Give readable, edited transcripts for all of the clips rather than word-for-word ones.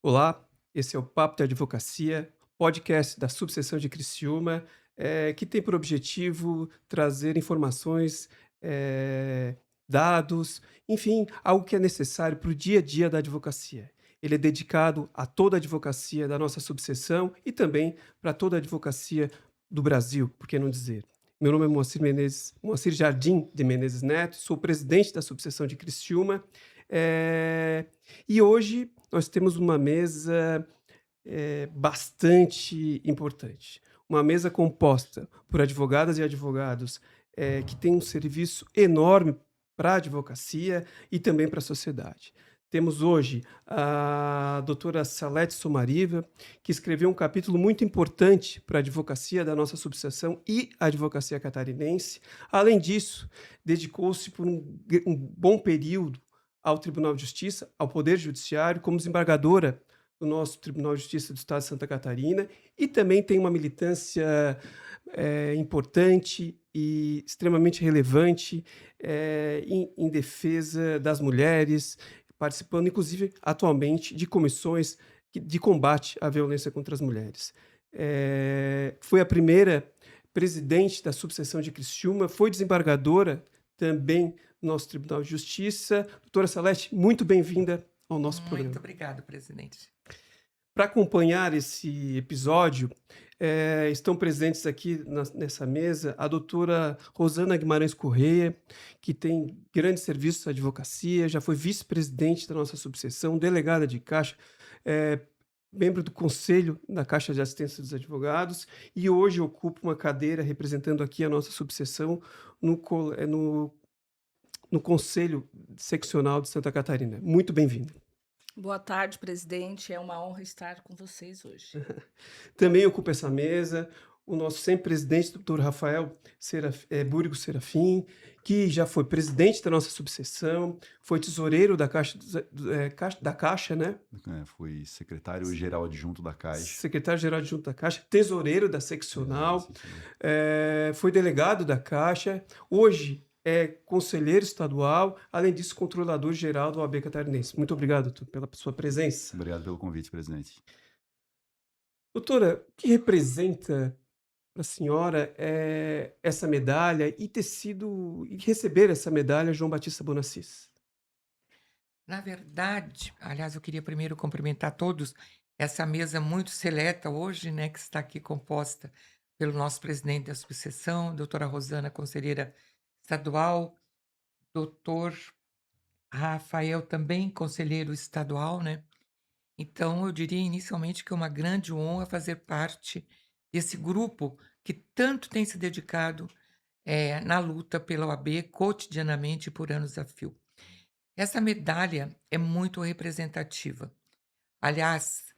Olá, esse é o Papo de Advocacia, podcast da subseção de Criciúma, que tem por objetivo trazer informações, eh, dados, enfim, algo que é necessário para o dia a dia da advocacia. Ele é dedicado a toda a advocacia da nossa subseção e também para toda a advocacia do Brasil, por que não dizer. Meu nome é Moacir Jardim de Menezes Neto, sou presidente da subseção de Criciúma, eh, e hoje nós temos uma mesa, bastante importante. Uma mesa composta por advogadas e advogados, que têm um serviço enorme para a advocacia e também para a sociedade. Temos hoje a doutora Salete Somariva, que escreveu um capítulo muito importante para a advocacia da nossa subseção e a advocacia catarinense. Além disso, dedicou-se por um bom período ao Tribunal de Justiça, ao Poder Judiciário, como desembargadora do nosso Tribunal de Justiça do Estado de Santa Catarina, e também tem uma militância importante e extremamente relevante em defesa das mulheres, participando, inclusive, atualmente, de comissões de combate à violência contra as mulheres. Foi a primeira presidente da subseção de Criciúma, foi desembargadora também no nosso Tribunal de Justiça. Doutora Salete, muito bem-vinda ao nosso Muito programa. obrigado, presidente. Para acompanhar esse episódio, estão presentes aqui nessa mesa a doutora Rosana Guimarães Correia, que tem grandes serviços de advocacia, já foi vice-presidente da nossa subseção, delegada de Caixa, eh, membro do Conselho da Caixa de Assistência dos Advogados e hoje ocupa uma cadeira representando aqui a nossa subseção no, no Conselho Seccional de Santa Catarina. Muito bem-vindo. Boa tarde, presidente. É uma honra estar com vocês hoje. Também ocupa essa mesa o nosso sempre presidente, doutor Rafael Búrigo Serafim, que já foi presidente da nossa subseção, foi tesoureiro da Caixa, né? Fui secretário-geral adjunto da Caixa. Secretário-geral adjunto da Caixa, tesoureiro da seccional, foi delegado da Caixa, hoje é conselheiro estadual, além disso, controlador-geral do OAB Catarinense. Muito obrigado, doutor, pela sua presença. Obrigado pelo convite, presidente. Doutora, o que representa para a senhora essa medalha e receber essa medalha João Batista Bonassis? Na verdade, aliás, eu queria primeiro cumprimentar todos essa mesa muito seleta hoje, né, que está aqui composta pelo nosso presidente da subseção, doutora Rosana, conselheira estadual, doutor Rafael, também conselheiro estadual, né? Então, eu diria inicialmente que é uma grande honra fazer parte desse grupo que tanto tem se dedicado na luta pela OAB cotidianamente por anos a fio. Essa medalha é muito representativa. Aliás,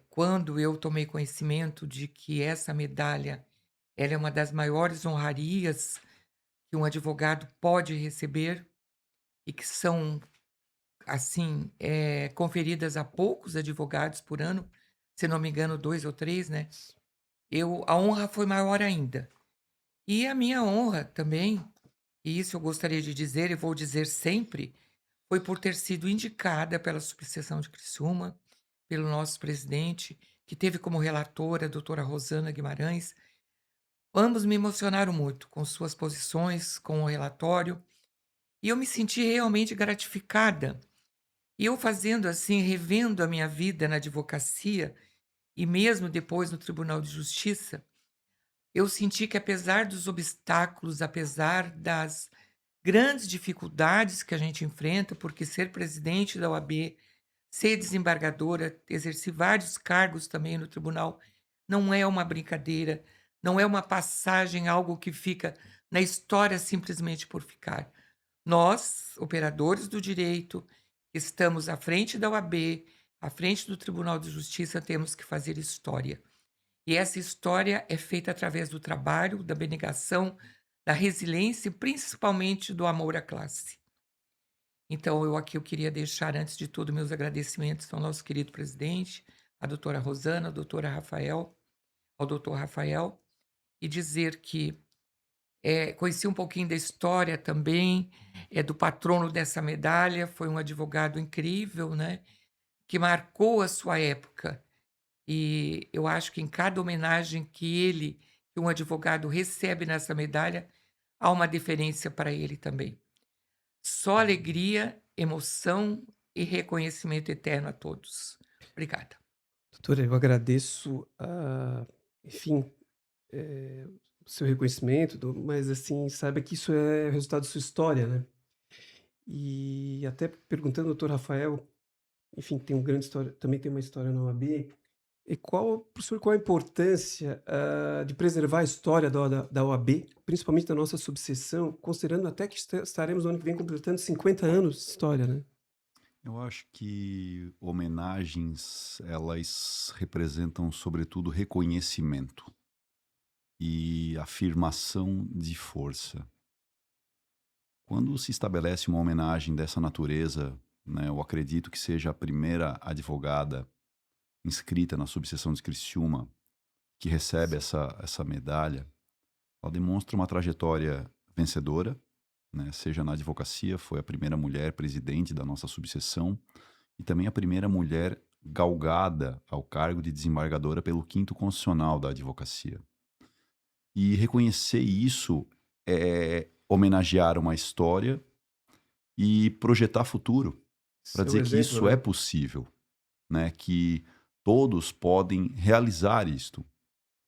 quando eu tomei conhecimento de que essa medalha ela é uma das maiores honrarias que um advogado pode receber e que são, assim, conferidas a poucos advogados por ano, se não me engano, 2 ou 3, né, a honra foi maior ainda. E a minha honra também, e isso eu gostaria de dizer e vou dizer sempre, foi por ter sido indicada pela subseção de Criciúma, pelo nosso presidente, que teve como relatora a doutora Rosana Guimarães. Ambos me emocionaram muito com suas posições, com o relatório, e eu me senti realmente gratificada. E eu fazendo assim, revendo a minha vida na advocacia e mesmo depois no Tribunal de Justiça, eu senti que apesar dos obstáculos, apesar das grandes dificuldades que a gente enfrenta, porque ser presidente da OAB, ser desembargadora, exercer vários cargos também no tribunal, não é uma brincadeira, não é uma passagem, algo que fica na história simplesmente por ficar. Nós, operadores do direito, estamos à frente da OAB, à frente do Tribunal de Justiça, temos que fazer história. E essa história é feita através do trabalho, da abnegação, da resiliência e principalmente do amor à classe. Então, eu queria deixar, antes de tudo, meus agradecimentos ao nosso querido presidente, à doutora Rosana, ao doutor Rafael, e dizer que conheci um pouquinho da história também, do patrono dessa medalha, foi um advogado incrível, né? que marcou a sua época. E eu acho que em cada homenagem que um advogado recebe nessa medalha, há uma deferência para ele também. Só alegria, emoção e reconhecimento eterno a todos. Obrigada. Doutora, eu agradeço, enfim, o seu reconhecimento, mas assim, saiba que isso é resultado da sua história, né? E até perguntando ao doutor Rafael, enfim, tem uma grande história, também tem uma história na OAB. E professor, qual a importância de preservar a história da OAB, principalmente da nossa subseção, considerando até que estaremos no ano que vem completando 50 anos de história, né? Eu acho que homenagens, elas representam, sobretudo, reconhecimento e afirmação de força. Quando se estabelece uma homenagem dessa natureza, né, eu acredito que seja a primeira advogada inscrita na subseção de Criciúma que recebe essa medalha, ela demonstra uma trajetória vencedora, né, seja na advocacia, foi a primeira mulher presidente da nossa subseção e também a primeira mulher galgada ao cargo de desembargadora pelo 5º Constitucional da Advocacia. E reconhecer isso é homenagear uma história e projetar futuro, para Seu dizer que exemplo, isso é né? possível, né, que todos podem realizar isto.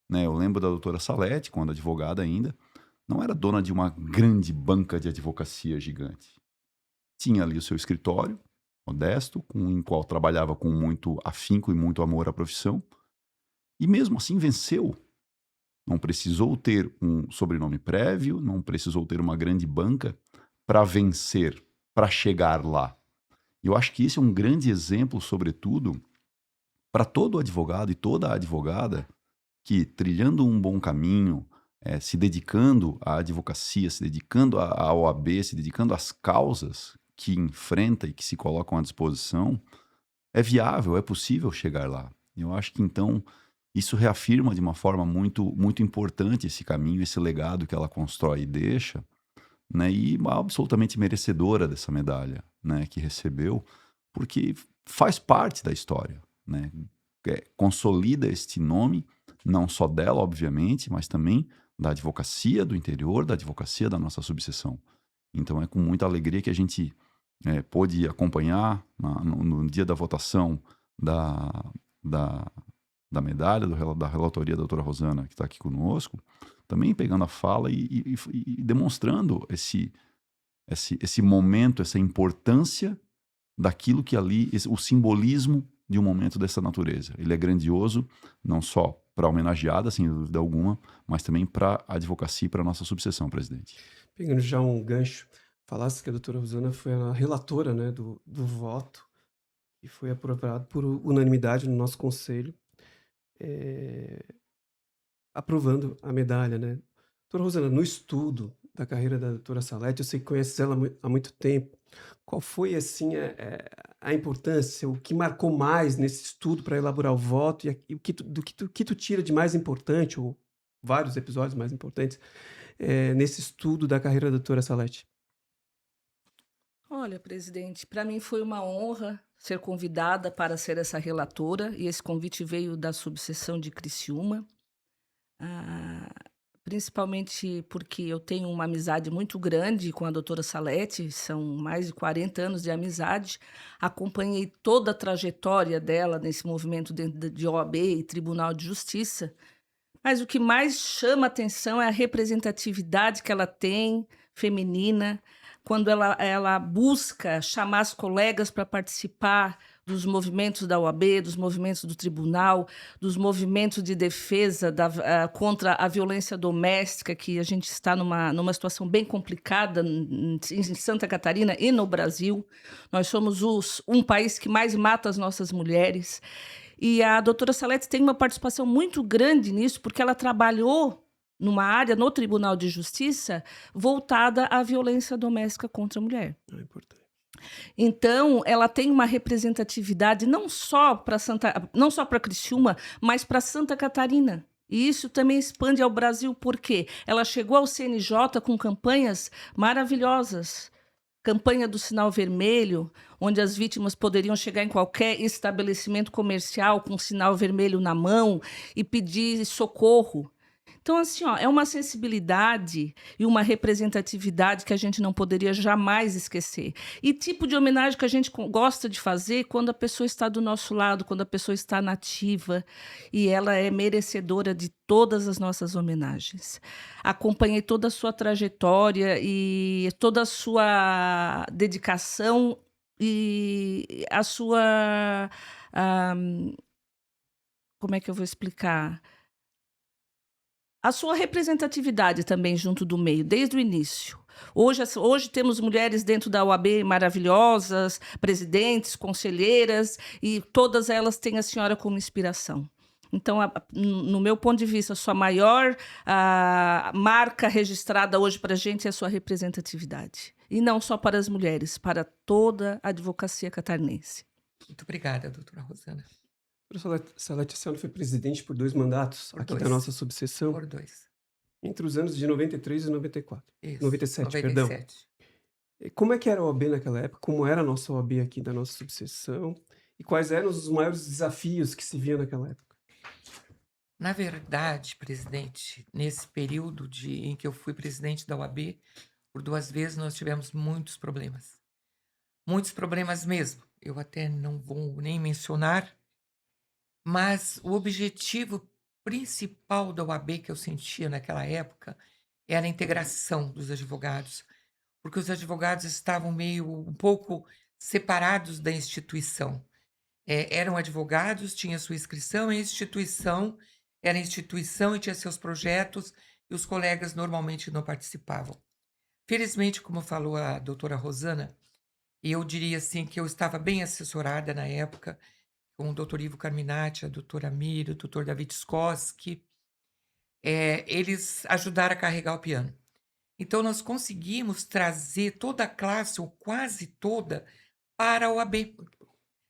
Né? Eu lembro da doutora Salete, quando advogada ainda, não era dona de uma grande banca de advocacia gigante. Tinha ali o seu escritório, modesto, em qual trabalhava com muito afinco e muito amor à profissão, e mesmo assim venceu. Não precisou ter um sobrenome prévio, não precisou ter uma grande banca para vencer, para chegar lá. E eu acho que esse é um grande exemplo, sobretudo, para todo advogado e toda advogada que, trilhando um bom caminho, se dedicando à advocacia, se dedicando à OAB, se dedicando às causas que enfrenta e que se colocam à disposição, é viável, é possível chegar lá. Eu acho que, então, isso reafirma de uma forma muito, muito importante esse caminho, esse legado que ela constrói e deixa, né, e absolutamente merecedora dessa medalha, né, que recebeu, porque faz parte da história, né, consolida este nome, não só dela, obviamente, mas também da advocacia do interior, da advocacia da nossa subseção. Então é com muita alegria que a gente pôde acompanhar no dia da votação da, da medalha, da relatoria da doutora Rosana, que está aqui conosco, também pegando a fala e demonstrando esse momento, essa importância daquilo que ali, o simbolismo de um momento dessa natureza. Ele é grandioso, não só para a homenageada, sem dúvida alguma, mas também para a advocacia e para a nossa subseção, presidente. Pegando já um gancho, falasse que a doutora Rosana foi a relatora, né, do voto, e foi aprovado por unanimidade no nosso conselho, aprovando a medalha, né. Doutora Rosana, no estudo da carreira da doutora Salete, eu sei que conheces ela há muito tempo. Qual foi, assim, a importância, o que marcou mais nesse estudo para elaborar o voto e o que tu tira de mais importante, ou vários episódios mais importantes, nesse estudo da carreira da doutora Salete? Olha, presidente, para mim foi uma honra ser convidada para ser essa relatora, e esse convite veio da subseção de Criciúma, ah, principalmente porque eu tenho uma amizade muito grande com a doutora Salete, são mais de 40 anos de amizade, acompanhei toda a trajetória dela nesse movimento dentro de OAB e Tribunal de Justiça, mas o que mais chama atenção é a representatividade que ela tem, feminina, quando ela busca chamar as colegas para participar dos movimentos da OAB, dos movimentos do tribunal, dos movimentos de defesa contra a violência doméstica, que a gente está numa situação bem complicada em Santa Catarina e no Brasil. Nós somos um país que mais mata as nossas mulheres. E a doutora Salete tem uma participação muito grande nisso, porque ela trabalhou numa área no Tribunal de Justiça voltada à violência doméstica contra a mulher. É importante. Então, ela tem uma representatividade não só para Criciúma, mas para Santa Catarina. E isso também expande ao Brasil, porque ela chegou ao CNJ com campanhas maravilhosas. Campanha do Sinal Vermelho, onde as vítimas poderiam chegar em qualquer estabelecimento comercial com um sinal vermelho na mão e pedir socorro. Então, assim, ó, é uma sensibilidade e uma representatividade que a gente não poderia jamais esquecer. E tipo de homenagem que a gente gosta de fazer quando a pessoa está do nosso lado, quando a pessoa está nativa e ela é merecedora de todas as nossas homenagens. Acompanhei toda a sua trajetória e toda a sua dedicação e a sua. ah, Como é que eu vou explicar? A sua representatividade também junto do meio, desde o início. Hoje temos mulheres dentro da OAB maravilhosas, presidentes, conselheiras, e todas elas têm a senhora como inspiração. Então, no meu ponto de vista, a sua maior marca registrada hoje para a gente é a sua representatividade. E não só para as mulheres, para toda a advocacia catarinense. Muito obrigada, doutora Rosana. Professora Salete, a senhora foi presidente por 2 mandatos Por aqui da 2. nossa subseção, Por 2. entre os anos de 93 e 94. Isso. 97, perdão. 97. E como é que era a OAB naquela época? Como era a nossa OAB aqui da nossa subseção? E quais eram os maiores desafios que se via naquela época? Na verdade, presidente, nesse período em que eu fui presidente da OAB, por 2 vezes nós tivemos muitos problemas. Muitos problemas mesmo. Eu até não vou nem mencionar, mas o objetivo principal da OAB que eu sentia naquela época era a integração dos advogados, porque os advogados estavam um pouco separados da instituição. Eram advogados, tinha sua inscrição, e a instituição era instituição e tinha seus projetos, e os colegas normalmente não participavam. Felizmente, como falou a doutora Rosana, e eu diria assim que eu estava bem assessorada na época, com o doutor Ivo Carminati, a doutora Mira, o doutor David Skoski, eles ajudaram a carregar o piano. Então, nós conseguimos trazer toda a classe, ou quase toda, para a OAB.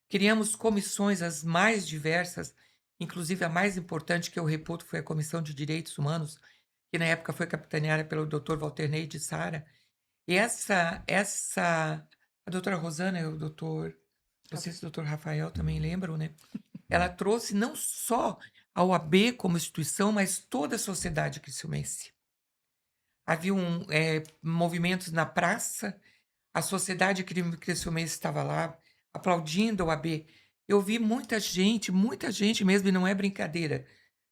Criamos comissões as mais diversas, inclusive a mais importante que eu reputo foi a Comissão de Direitos Humanos, que na época foi capitaneada pelo Dr. Walter Ney de Sara. E a doutora Rosana e o doutor, não sei se o doutor Rafael também lembram, né? Ela trouxe não só a OAB como instituição, mas toda a sociedade criciumense. Havia movimentos na praça, a sociedade criciumense estava lá, aplaudindo a OAB. Eu vi muita gente mesmo, e não é brincadeira,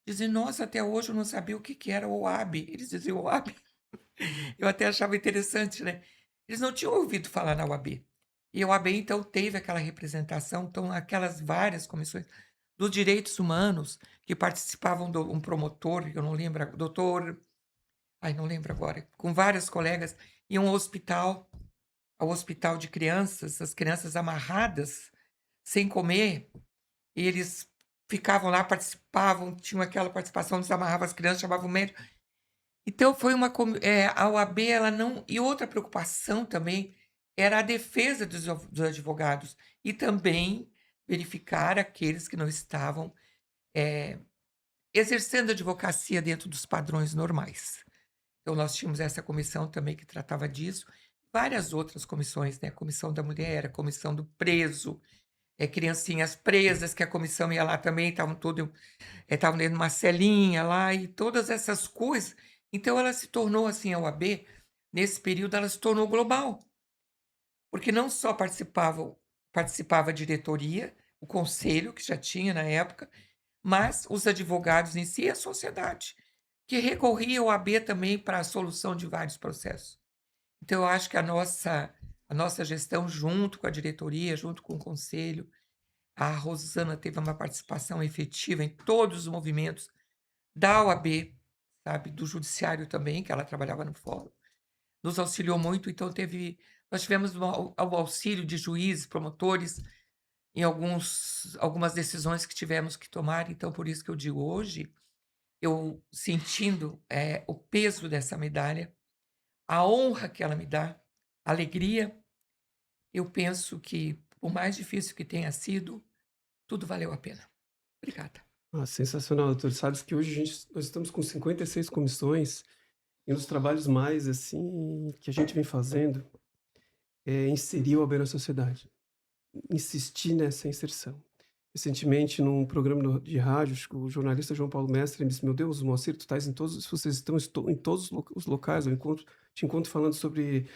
dizendo, nossa, até hoje eu não sabia o que era o OAB. Eles diziam OAB. Eu até achava interessante, né? Eles não tinham ouvido falar na OAB. E a OAB, então, teve aquela representação, então, aquelas várias comissões dos direitos humanos que participavam de um promotor, eu não lembro, não lembro agora, com vários colegas, iam ao hospital de crianças, as crianças amarradas, sem comer, e eles ficavam lá, participavam, tinham aquela participação, desamarravam as crianças, chamavam o médico. Então, foi a OAB, ela não... E outra preocupação também era a defesa dos advogados e também verificar aqueles que não estavam exercendo a advocacia dentro dos padrões normais. Então, nós tínhamos essa comissão também que tratava disso, várias outras comissões, né? A comissão da mulher, a comissão do preso, criancinhas presas, que a comissão ia lá também, estavam dentro de uma celinha lá, e todas essas coisas. Então, ela se tornou, assim, a OAB, nesse período, ela se tornou global. Porque não só participava a diretoria, o conselho, que já tinha na época, mas os advogados em si e a sociedade, que recorria ao OAB também para a solução de vários processos. Então, eu acho que a nossa gestão, junto com a diretoria, junto com o conselho, a Rosana teve uma participação efetiva em todos os movimentos da OAB, sabe, do judiciário também, que ela trabalhava no fórum, nos auxiliou muito. Então, nós tivemos o auxílio de juízes, promotores, em algumas decisões que tivemos que tomar. Então, por isso que eu digo hoje, eu sentindo o peso dessa medalha, a honra que ela me dá, a alegria, eu penso que, por mais difícil que tenha sido, tudo valeu a pena. Obrigada. Sensacional, doutor. Sabes que hoje nós estamos com 56 comissões e um dos trabalhos mais assim que a gente vem fazendo é inserir o OAB na sociedade. insistir nessa inserção. Recentemente, num programa de rádio, acho que o jornalista João Paulo Mestre me disse: Meu Deus, Moacir, tu estás em todos, vocês estão em todos os locais, te encontro falando sobre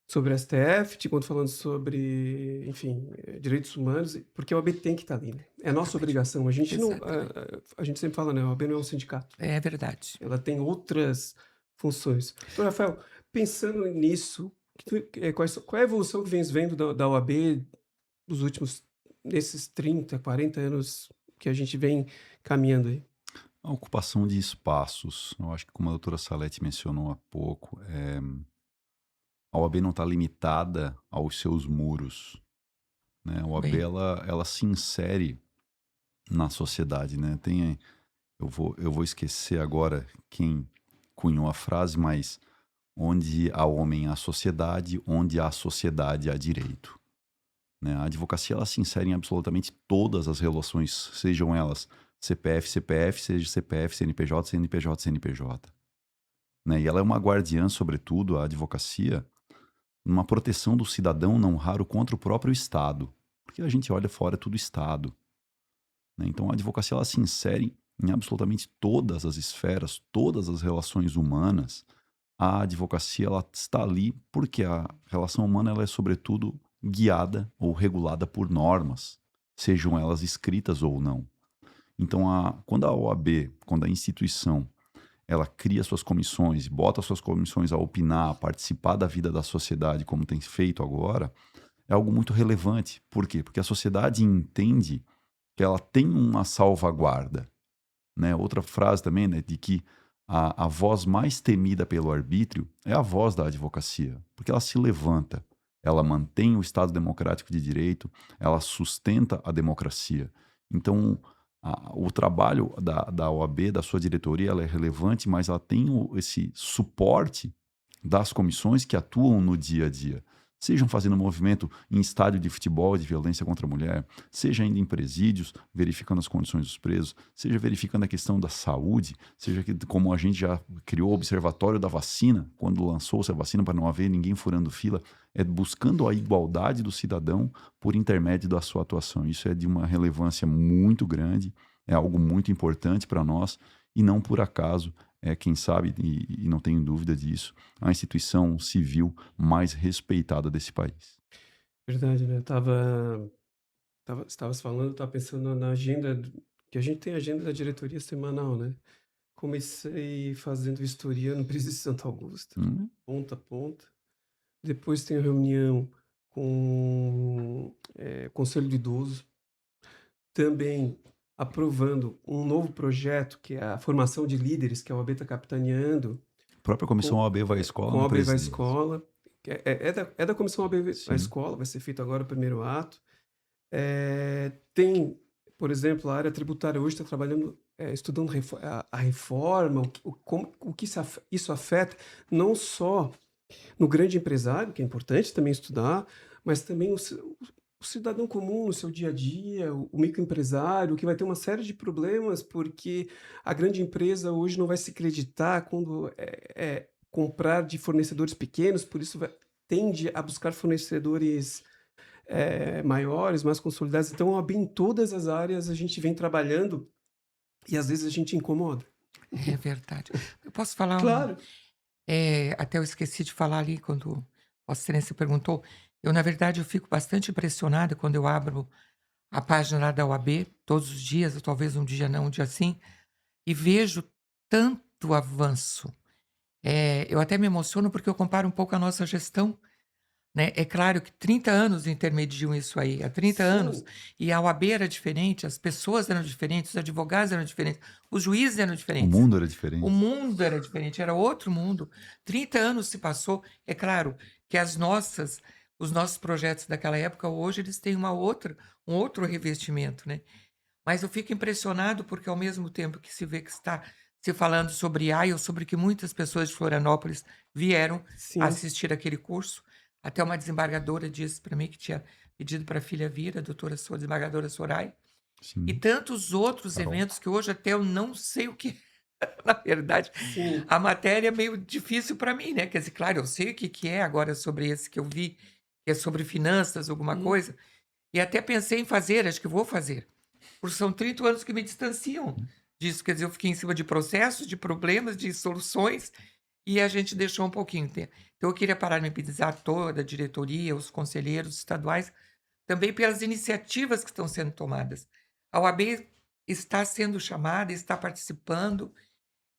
STF, te encontro falando sobre, enfim, direitos humanos, porque a OAB tem que estar ali, né? É a nossa Exatamente. obrigação. A gente não, Exatamente. a gente sempre fala, né? A OAB não é um sindicato. É verdade. Ela tem outras funções. Então, Rafael, pensando nisso, qual é a evolução que vens vendo da OAB dos últimos, nesses 30, 40 anos que a gente vem caminhando aí? A ocupação de espaços, eu acho que como a doutora Salete mencionou há pouco, a OAB não está limitada aos seus muros, né? A OAB, Bem, ela se insere na sociedade, né? Eu vou esquecer agora quem cunhou a frase, mas onde há homem há sociedade, onde há sociedade há direito, né? A advocacia, ela se insere em absolutamente todas as relações, sejam elas CPF, CPF, seja CPF, CNPJ, CNPJ, CNPJ, né? E ela é uma guardiã, sobretudo, a advocacia, numa proteção do cidadão, não raro, contra o próprio Estado. Porque a gente olha fora, é tudo Estado, né? Então a advocacia, ela se insere em absolutamente todas as esferas, todas as relações humanas. A advocacia, ela está ali porque a relação humana, ela é sobretudo guiada ou regulada por normas, sejam elas escritas ou não. Então, quando a OAB, quando a instituição, ela cria suas comissões, bota suas comissões a opinar, a participar da vida da sociedade, como tem feito agora, é algo muito relevante. Por quê? Porque a sociedade entende que ela tem uma salvaguarda, né? Outra frase também, né, de que a voz mais temida pelo arbítrio é a voz da advocacia, porque ela se levanta, ela mantém o Estado democrático de direito, ela sustenta a democracia. Então, o trabalho da OAB, da sua diretoria, ela é relevante, mas ela tem esse suporte das comissões que atuam no dia a dia. Sejam fazendo movimento em estádio de futebol de violência contra a mulher, seja indo em presídios, verificando as condições dos presos, seja verificando a questão da saúde, seja como a gente já criou o Observatório da Vacina, quando lançou-se a vacina para não haver ninguém furando fila, é buscando a igualdade do cidadão por intermédio da sua atuação. Isso é de uma relevância muito grande, é algo muito importante para nós, e não por acaso, quem sabe, e não tenho dúvida disso, a instituição civil mais respeitada desse país. Verdade, né? Estavas falando, eu estava pensando na agenda, que a gente tem a agenda da diretoria semanal, né? Comecei fazendo vistoria no Presídio de Santo Augusto, Hum, ponta a ponta. Depois tenho reunião com Conselho de Idoso, também aprovando um novo projeto, que é a formação de líderes, que a OAB está capitaneando, A própria comissão com, OAB vai à escola com a não OAB vai à preside. escola. É da comissão OAB vai à Sim. escola, vai ser feito agora o primeiro ato. Tem, por exemplo, a área tributária hoje está trabalhando, estudando a reforma, o que isso afeta, não só no grande empresário, que é importante também estudar, mas também o cidadão comum no seu dia a dia, o microempresário, que vai ter uma série de problemas, porque a grande empresa hoje não vai se creditar quando comprar de fornecedores pequenos, por isso tende a buscar fornecedores maiores, mais consolidados. Então, a OAB em todas as áreas a gente vem trabalhando e às vezes a gente incomoda. é verdade. Eu posso falar Claro. até eu esqueci de falar ali quando Vossa Excelência perguntou. Na verdade, eu fico bastante impressionada quando eu abro a página lá da OAB, todos os dias, ou talvez um dia não, um dia sim, e vejo tanto avanço. Eu até me emociono porque eu comparo um pouco a nossa gestão, né? É claro que 30 anos intermediam isso aí, há 30 anos, Sim, e a OAB era diferente, as pessoas eram diferentes, os advogados eram diferentes, os juízes eram O diferentes. mundo era O diferente. mundo era diferente, era outro mundo. 30 anos se passou. É claro que os nossos projetos daquela época, hoje, eles têm um outro revestimento, né? Mas eu fico impressionado porque, ao mesmo tempo que se vê que está se falando sobre AI, ou sobre que muitas pessoas de Florianópolis vieram sim. assistir aquele curso, até uma desembargadora disse para mim que tinha pedido para a filha vir, a desembargadora Soraya, e Sim. tantos outros Carol. eventos que hoje até eu não sei o que na verdade, Sim. a matéria é meio difícil para mim, né? Quer dizer, claro, eu sei o que é agora sobre esse que eu vi, que é sobre finanças, alguma Uhum. coisa. E até pensei em fazer, acho que vou fazer, porque são 30 anos que me distanciam disso. Quer dizer, eu fiquei em cima de processos, de problemas, de soluções, e a gente deixou um pouquinho. Então, eu queria parabenizar toda a diretoria, os conselheiros estaduais, também pelas iniciativas que estão sendo tomadas. A OAB está sendo chamada, está participando,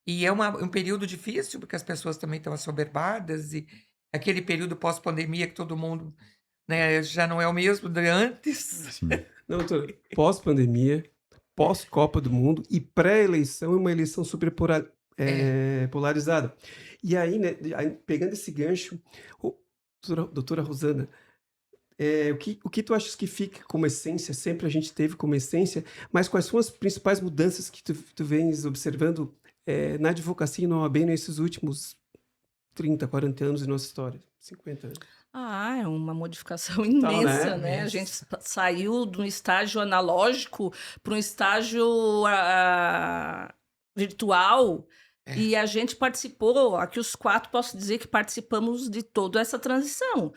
e é um período difícil, porque as pessoas também estão assoberbadas, e aquele período pós-pandemia que todo mundo, né, já não é o mesmo de antes. Sim. Não, doutora, pós-pandemia, pós-Copa do Mundo e pré-eleição, uma eleição super polarizada. E aí, né, pegando esse gancho, doutora Rosana, o que tu achas que fica como essência? Sempre a gente teve como essência, mas quais são as principais mudanças que tu vens observando na advocacia e na OAB nesses últimos 30, 40 anos de nossa história? 50 anos. É uma modificação Tal, imensa, né? né? A gente Imensa. saiu de um estágio analógico para um estágio virtual É. e a gente participou, aqui os 4 posso dizer que participamos de toda essa transição.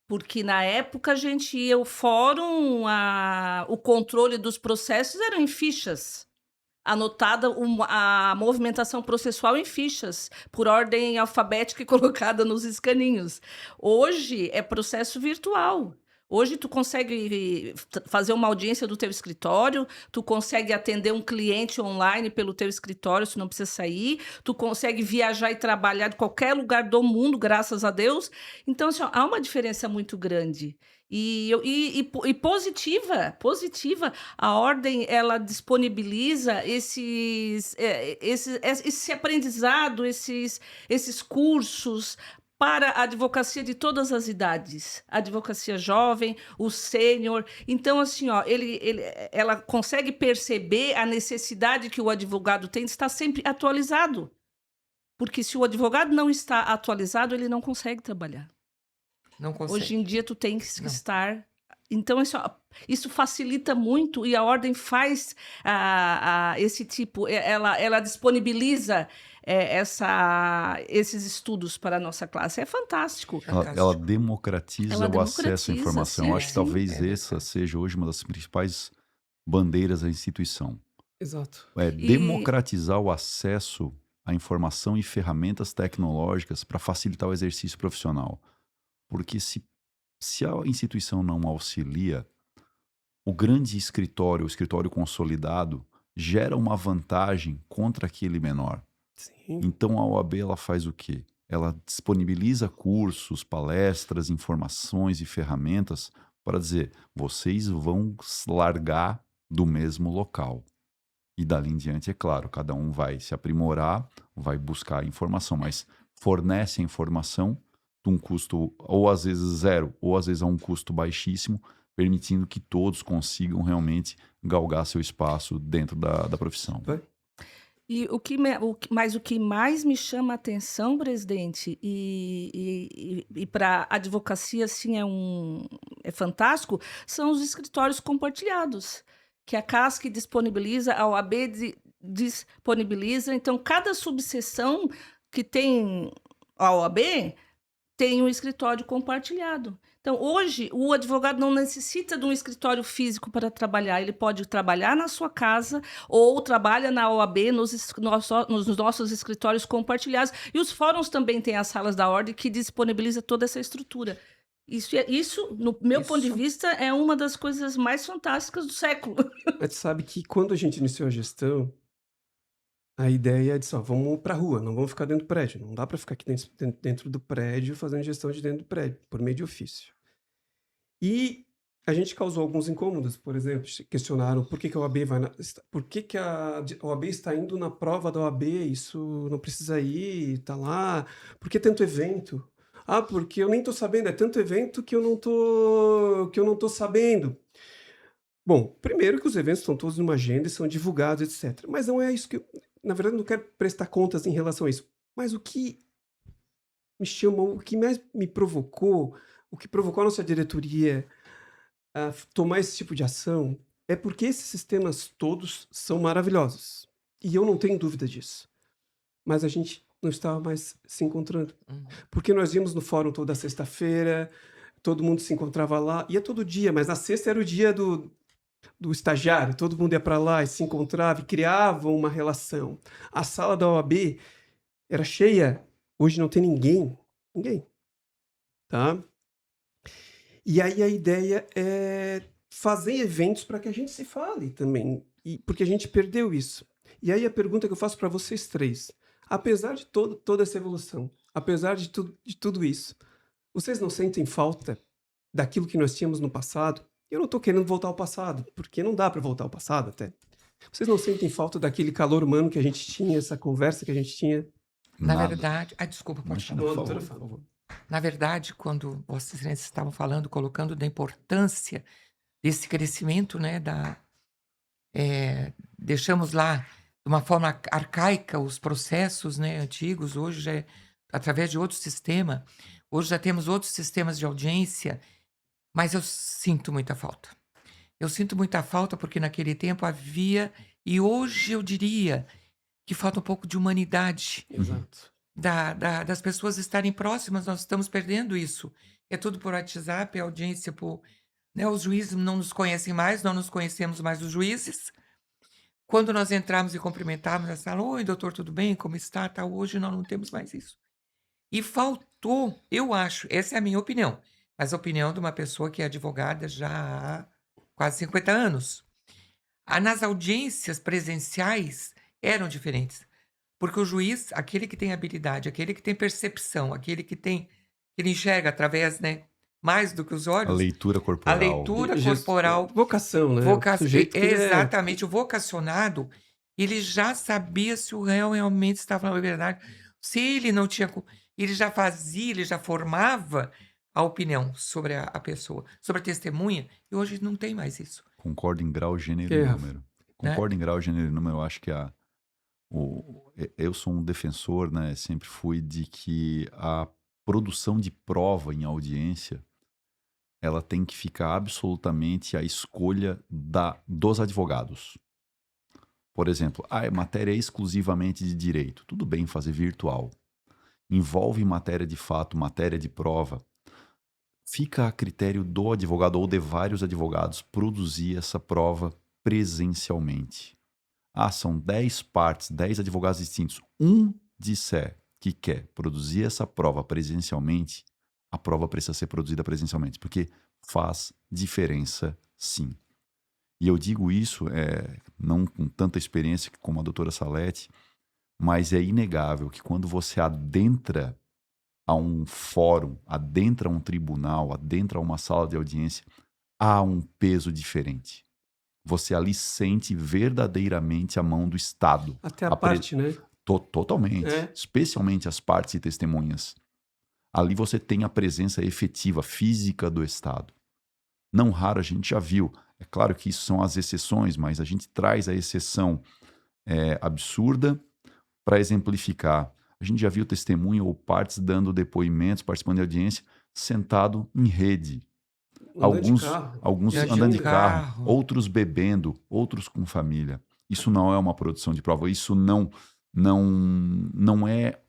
Porque na época a gente ia ao fórum, o controle dos processos eram em fichas. Anotada a movimentação processual em fichas, por ordem alfabética e colocada nos escaninhos. Hoje é processo virtual. Hoje tu consegue fazer uma audiência do teu escritório, tu consegue atender um cliente online pelo teu escritório, tu não precisa sair, tu consegue viajar e trabalhar de qualquer lugar do mundo, graças a Deus. Então, assim, ó, há uma diferença muito grande. E positiva, a ordem ela disponibiliza esse aprendizado, esses cursos para a advocacia de todas as idades, a advocacia jovem, o sênior. Então, assim, ó, ela consegue perceber a necessidade que o advogado tem de estar sempre atualizado. Porque se o advogado não está atualizado, ele não consegue trabalhar. Não Hoje consegue. em dia tu tem que Não. estar. Então, isso facilita muito e a ordem faz esse tipo, ela disponibiliza esses estudos para a nossa classe. É fantástico. Ela Fantástico. democratiza Ela o acesso à democratiza, informação. sim, Eu acho que sim. talvez É essa verdade. seja hoje uma das principais bandeiras da instituição. Exato. É E democratizar o acesso à informação e ferramentas tecnológicas para facilitar o exercício profissional. Porque se a instituição não auxilia, o grande escritório, o escritório consolidado, gera uma vantagem contra aquele menor. Sim. Então a OAB ela faz o quê? Ela disponibiliza cursos, palestras, informações e ferramentas para dizer: vocês vão largar do mesmo local. E dali em diante, é claro, cada um vai se aprimorar, vai buscar informação, mas fornece a informação de um custo, ou às vezes zero, ou às vezes a um custo baixíssimo, permitindo que todos consigam realmente galgar seu espaço dentro da profissão. Vai. o que mais me chama a atenção, presidente, e para a advocacia assim, é fantástico, são os escritórios compartilhados, que a CASC disponibiliza, a OAB disponibiliza. Então, cada subseção que tem a OAB tem um escritório compartilhado. Então, hoje, o advogado não necessita de um escritório físico para trabalhar. Ele pode trabalhar na sua casa ou trabalha na OAB nos nossos escritórios compartilhados. E os fóruns também têm as salas da ordem que disponibiliza toda essa estrutura. Isso, no meu ponto de Isso. vista, é uma das coisas mais fantásticas do século. Mas tu sabe que quando a gente iniciou a gestão, a ideia é de só, vamos para a rua, não vamos ficar dentro do prédio. Não dá para ficar aqui dentro do prédio fazendo gestão de dentro do prédio, por meio de ofício. E a gente causou alguns incômodos, por exemplo, questionaram por que a OAB por que a OAB está indo na prova da OAB, isso não precisa ir, tá lá, por que tanto evento? Ah, porque eu nem tô sabendo, é tanto evento que eu não tô sabendo. Bom, primeiro que os eventos estão todos numa agenda e são divulgados, etc. Mas não é isso que na verdade, eu não quero prestar contas em relação a isso. Mas o que me chamou, o que mais me provocou, o que provocou a nossa diretoria a tomar esse tipo de ação, é porque esses sistemas todos são maravilhosos. E eu não tenho dúvida disso. Mas a gente não estava mais se encontrando. Uhum. Porque nós íamos no fórum toda sexta-feira, todo mundo se encontrava lá, ia todo dia, mas na sexta era o dia do estagiário, todo mundo ia para lá e se encontrava e criava uma relação. A sala da OAB era cheia, hoje não tem ninguém, tá? E aí a ideia é fazer eventos para que a gente se fale também, porque a gente perdeu isso. E aí a pergunta que eu faço para vocês três, apesar de toda essa evolução, apesar de tudo isso, vocês não sentem falta daquilo que nós tínhamos no passado? Eu não estou querendo voltar ao passado, porque não dá para voltar ao passado até. Vocês não sentem falta daquele calor humano que a gente tinha, essa conversa que a gente tinha? Na Nada. verdade... desculpa, pode Imagina, falar. por Doutora, favor. por favor. Na verdade, quando Vossas Excelências estavam falando, colocando da importância desse crescimento, né, deixamos lá de uma forma arcaica os processos, né, antigos, hoje já é através de outro sistema, hoje já temos outros sistemas de audiência, mas eu sinto muita falta. Eu sinto muita falta porque naquele tempo havia, e hoje eu diria que falta um pouco de humanidade. Exato. Das pessoas estarem próximas, nós estamos perdendo isso. É tudo por WhatsApp, é audiência por... Né, os juízes não nos conhecem mais, não nos conhecemos mais os juízes. Quando nós entramos e cumprimentávamos a sala, oi, doutor, tudo bem? Como está? Tá, hoje nós não temos mais isso. E faltou, eu acho, essa é a minha opinião, mas a opinião de uma pessoa que é advogada já há quase 50 anos. Nas audiências presenciais eram diferentes. Porque o juiz, aquele que tem habilidade, aquele que tem percepção, aquele que ele enxerga através, né, mais do que os A olhos, leitura a corporal. leitura corporal, Vocação, né? O sujeito que exatamente, o vocacionado, ele já sabia se o réu realmente estava falando a verdade. Se ele não tinha... Ele já fazia, ele já formava a opinião sobre a pessoa, sobre a testemunha, e hoje não tem mais isso. Concordo em grau, gênero Que e é, número. Concordo em grau, gênero e número. Eu acho que eu sou um defensor, né? Sempre fui de que a produção de prova em audiência ela tem que ficar absolutamente à escolha dos advogados. Por exemplo, a matéria é exclusivamente de direito. Tudo bem fazer virtual. Envolve matéria de fato, matéria de prova. Fica a critério do advogado ou de vários advogados produzir essa prova presencialmente. São 10 partes, 10 advogados distintos. Um disser que quer produzir essa prova presencialmente, a prova precisa ser produzida presencialmente, porque faz diferença sim. E eu digo isso, não com tanta experiência como a doutora Salete, mas é inegável que quando você adentra a um fórum, adentra a um tribunal, adentra a uma sala de audiência, há um peso diferente. Você ali sente verdadeiramente a mão do Estado. até a parte, né? Totalmente. É. Especialmente as partes e testemunhas. Ali você tem a presença efetiva, física do Estado. Não raro a gente já viu. É claro que isso são as exceções, mas a gente traz a exceção absurda para exemplificar. A gente já viu testemunha ou partes dando depoimentos, participando de audiência, sentado em rede. Alguns andando de carro, outros bebendo, outros com família. Isso não é uma produção de prova. Isso não é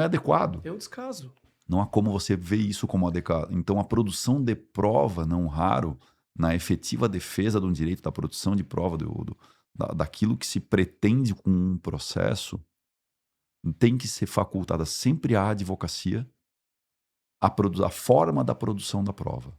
adequado. É um descaso. Não há como você ver isso como adequado. Então, a produção de prova, não raro, na efetiva defesa de um direito, da produção de prova, daquilo que se pretende com um processo, tem que ser facultada sempre à advocacia a forma da produção da prova.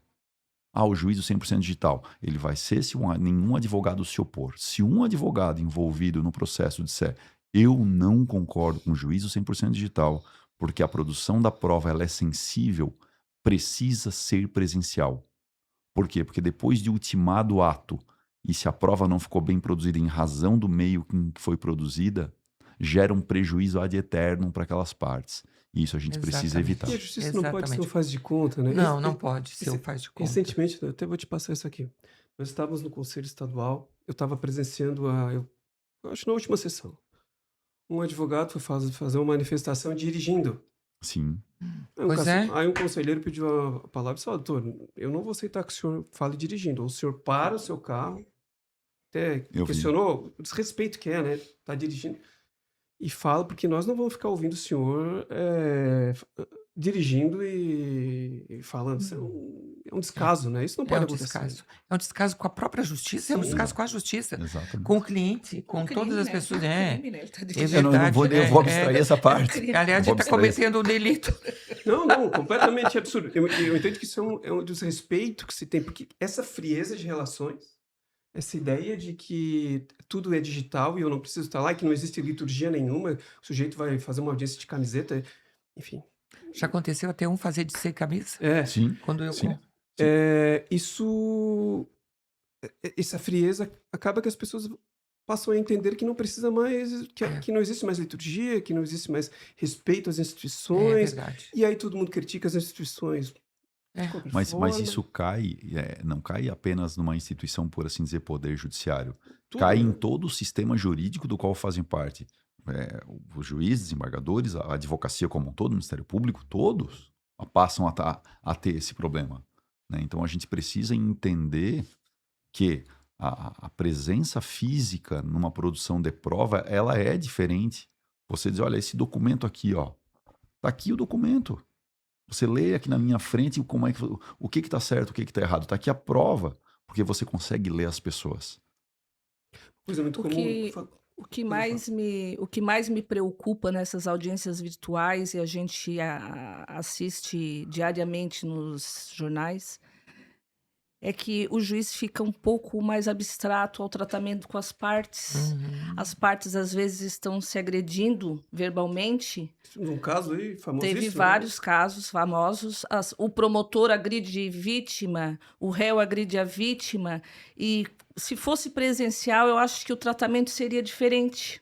O juízo 100% digital. Ele vai ser se nenhum advogado se opor. Se um advogado envolvido no processo disser eu não concordo com o juízo 100% digital, porque a produção da prova ela é sensível, precisa ser presencial. Por quê? Porque depois de ultimado o ato, e se a prova não ficou bem produzida em razão do meio em que foi produzida, gera um prejuízo ad eternum para aquelas partes. E isso a gente precisa evitar. E a justiça não pode ser um faz de conta, né? Não pode ser um faz de conta. Recentemente, eu até vou te passar isso aqui. Nós estávamos no Conselho Estadual, eu estava presenciando eu acho na última sessão. Um advogado foi fazer uma manifestação dirigindo. Sim. Aí um conselheiro pediu a palavra e disse, doutor, eu não vou aceitar que o senhor fale dirigindo. Ou o senhor para o seu carro, até questionou o desrespeito que né? Tá dirigindo. E fala, porque nós não vamos ficar ouvindo o senhor dirigindo e falando. Isso é um descaso, né? Isso não É pode um acontecer. descaso. É um descaso com a própria justiça, é um Sim. descaso com a justiça, com o Exatamente. cliente, É com um todas crime, as né? pessoas. É um crime, né? Ele tá É dirigindo. Eu não vou, verdade. eu vou abstrair essa parte. crime. Aliás, Vou ele está abstrair essa- cometendo um delito. Não, completamente absurdo. Eu entendo que isso é um desrespeito que se tem, porque essa frieza de relações, essa ideia de que tudo é digital e eu não preciso estar lá, e que não existe liturgia nenhuma, o sujeito vai fazer uma audiência de camiseta, enfim. Já aconteceu até um fazer de sem camisa? Sim, Quando eu. sim. Isso, essa frieza acaba que as pessoas passam a entender que não precisa mais, que não existe mais liturgia, que não existe mais respeito às É instituições, verdade. e aí todo mundo critica as instituições É. de qualquer Mas forma. isso não cai apenas numa instituição, por assim dizer, poder judiciário. Tudo, Cai em né? todo o sistema jurídico do qual fazem parte os juízes, desembargadores, a advocacia como um todo, o Ministério Público, todos passam a ter esse problema, né? Então a gente precisa entender que a presença física numa produção de prova, ela é diferente. Você diz, olha, esse documento aqui, ó, tá aqui o documento. Você lê aqui na minha frente o que está certo, o que está errado. Está aqui a prova, porque você consegue ler as pessoas. Coisa muito O comum. que, o que mais me preocupa nessas audiências virtuais, e a gente assiste diariamente nos jornais, é que o juiz fica um pouco mais abstrato ao tratamento com as partes. Uhum. As partes, às vezes, estão se agredindo verbalmente. Um caso aí famosíssimo. Teve vários casos famosos. O promotor agride vítima, o réu agride a vítima. E se fosse presencial, eu acho que o tratamento seria diferente.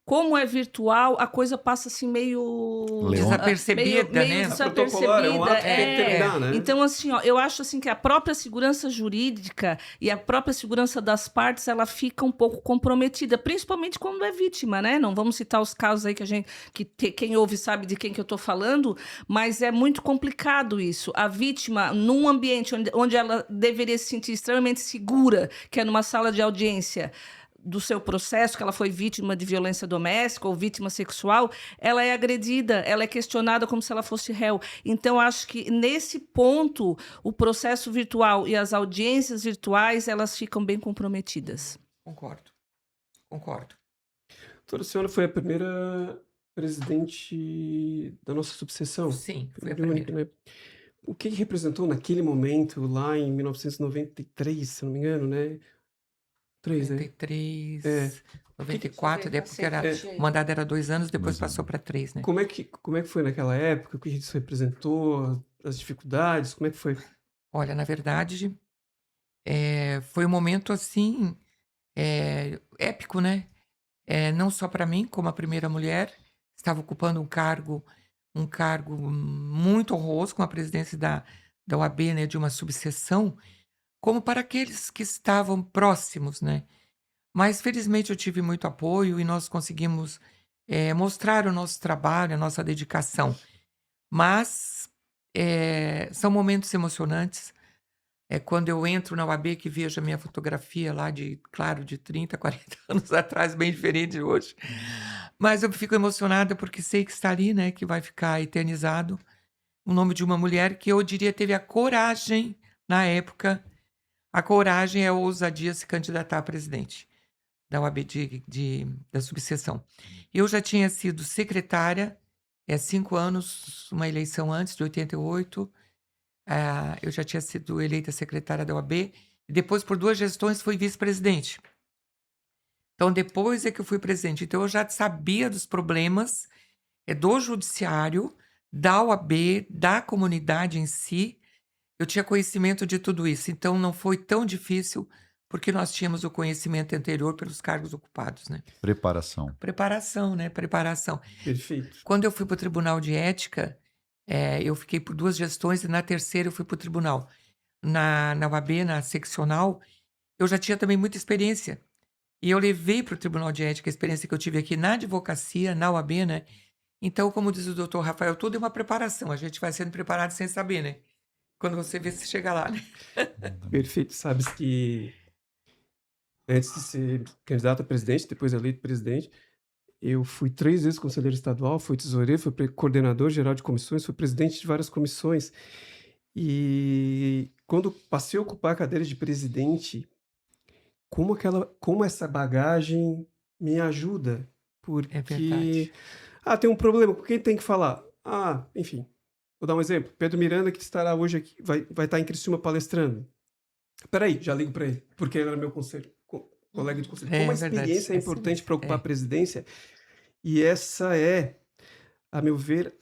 Como é virtual, a coisa passa assim meio Desapercebida, né? Protocolar, é um ato que tem que terminar, né? Então, assim, ó, eu acho assim que a própria segurança jurídica e a própria segurança das partes, ela fica um pouco comprometida, principalmente quando é vítima, né? Não vamos citar os casos aí que quem ouve sabe de quem que eu estou falando, mas é muito complicado isso. A vítima, num ambiente onde ela deveria se sentir extremamente segura, que é numa sala de audiência do seu processo, que ela foi vítima de violência doméstica ou vítima sexual, ela é agredida, ela é questionada como se ela fosse réu. Então, acho que, nesse ponto, o processo virtual e as audiências virtuais, elas ficam bem comprometidas. Concordo. Doutora, a senhora foi a primeira presidente da nossa subseção. Sim, foi a Primeira e única, primeira. né? O que representou naquele momento, lá em 1993, se não me engano, né? 3, né? 93, 94, Deixa eu ver, porque era, cacete aí. o mandato era 2 anos, depois 2 passou anos. para 3, né? Como é que foi naquela época? O que isso representou? As dificuldades? Como é que foi? Olha, na verdade, foi um momento assim épico, né? Não só para mim, como a primeira mulher, estava ocupando um cargo muito honroso com a presidência da OAB, né, de uma subseção, como para aqueles que estavam próximos, né? Mas felizmente eu tive muito apoio e nós conseguimos mostrar o nosso trabalho, a nossa dedicação. Mas são momentos emocionantes. É quando eu entro na UAB que vejo a minha fotografia lá de 30, 40 anos atrás, bem diferente de hoje. Mas eu fico emocionada porque sei que está ali, né, que vai ficar eternizado o nome de uma mulher que eu diria teve a coragem, na época, a coragem e a ousadia de se candidatar a presidente da UAB da subseção. Eu já tinha sido secretária 5 anos, uma eleição antes, de 88. Eu já tinha sido eleita secretária da OAB e depois, por 2 gestões, fui vice-presidente. Então, depois é que eu fui presidente. Então, eu já sabia dos problemas do judiciário, da OAB, da comunidade em si. Eu tinha conhecimento de tudo isso. Então, não foi tão difícil, porque nós tínhamos o conhecimento anterior pelos cargos ocupados, né? Preparação. Preparação, né? Preparação. Perfeito. Quando eu fui para o Tribunal de Ética, eu fiquei por 2 gestões e na terceira eu fui para o tribunal. Na UAB, na seccional, eu já tinha também muita experiência. E eu levei para o Tribunal de Ética a experiência que eu tive aqui na advocacia, na UAB, né? Então, como diz o doutor Rafael, tudo é uma preparação. A gente vai sendo preparado sem saber, né? Quando você vê, se chega lá, né? Perfeito. Sabes que antes de ser candidato a presidente, depois eleito presidente, Eu fui 3 vezes conselheiro estadual, fui tesoureiro, fui coordenador geral de comissões, fui presidente de várias comissões. E quando passei a ocupar a cadeira de presidente, como essa bagagem me ajuda, É porque verdade. tem um problema, com quem tem que falar? Enfim, vou dar um exemplo. Pedro Miranda, que estará hoje aqui, vai estar em Criciúma palestrando. Peraí, já ligo para ele, porque ele era meu colega de conselho. Como a É verdade. experiência é É assim importante mesmo. para ocupar a presidência, e essa é, a meu ver,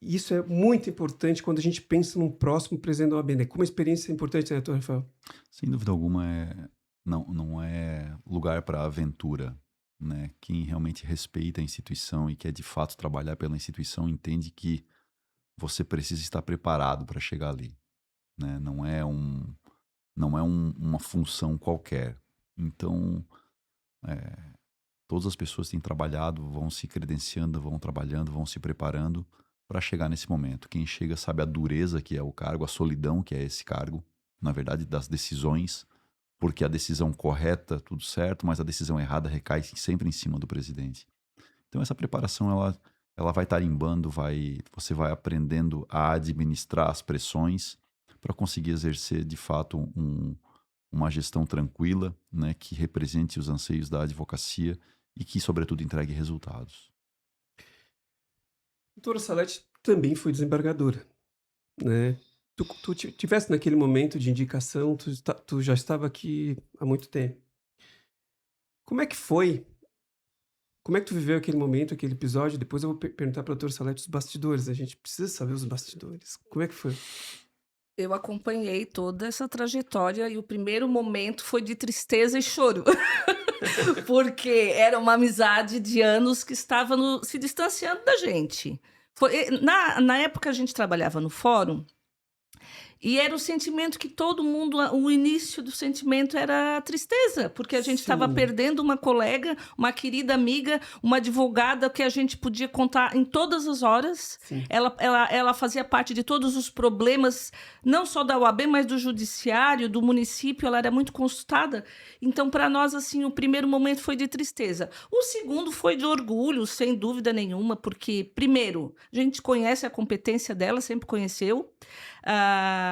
isso é muito importante quando a gente pensa num próximo presidente da OAB, né? Como a experiência é importante, né, doutor Rafael? Sem dúvida alguma, não é lugar para aventura, né? Quem realmente respeita a instituição e quer de fato trabalhar pela instituição entende que você precisa estar preparado para chegar ali, né? Não é uma função qualquer. Então, todas as pessoas têm trabalhado, vão se credenciando, vão trabalhando, vão se preparando para chegar nesse momento. Quem chega sabe a dureza que é o cargo, a solidão que é esse cargo, na verdade, das decisões, porque a decisão correta, tudo certo, mas a decisão errada recai sempre em cima do presidente. Então, essa preparação, ela vai tarimbando, você vai aprendendo a administrar as pressões para conseguir exercer, de fato, uma gestão tranquila, né, que represente os anseios da advocacia e que, sobretudo, entregue resultados. Doutora Salete também foi desembargadora, né? Tu tivesse naquele momento de indicação, tu já estava aqui há muito tempo. Como é que foi? Como é que tu viveu aquele momento, aquele episódio? Depois eu vou perguntar para a doutora Salete os bastidores. A gente precisa saber os bastidores. Como é que foi? Eu acompanhei toda essa trajetória e o primeiro momento foi de tristeza e choro, porque era uma amizade de anos que estava se distanciando da gente. Na época a gente trabalhava no fórum. E era o sentimento que todo mundo, o início do sentimento era a tristeza, porque a gente estava Sim. perdendo uma colega, uma querida amiga, uma advogada que a gente podia contar em todas as horas. Sim. Ela fazia parte de todos os problemas, não só da UAB, mas do judiciário, do município, ela era muito consultada. Então, para nós, assim, o primeiro momento foi de tristeza. O segundo foi de orgulho, sem dúvida nenhuma, porque, primeiro, a gente conhece a competência dela, sempre conheceu.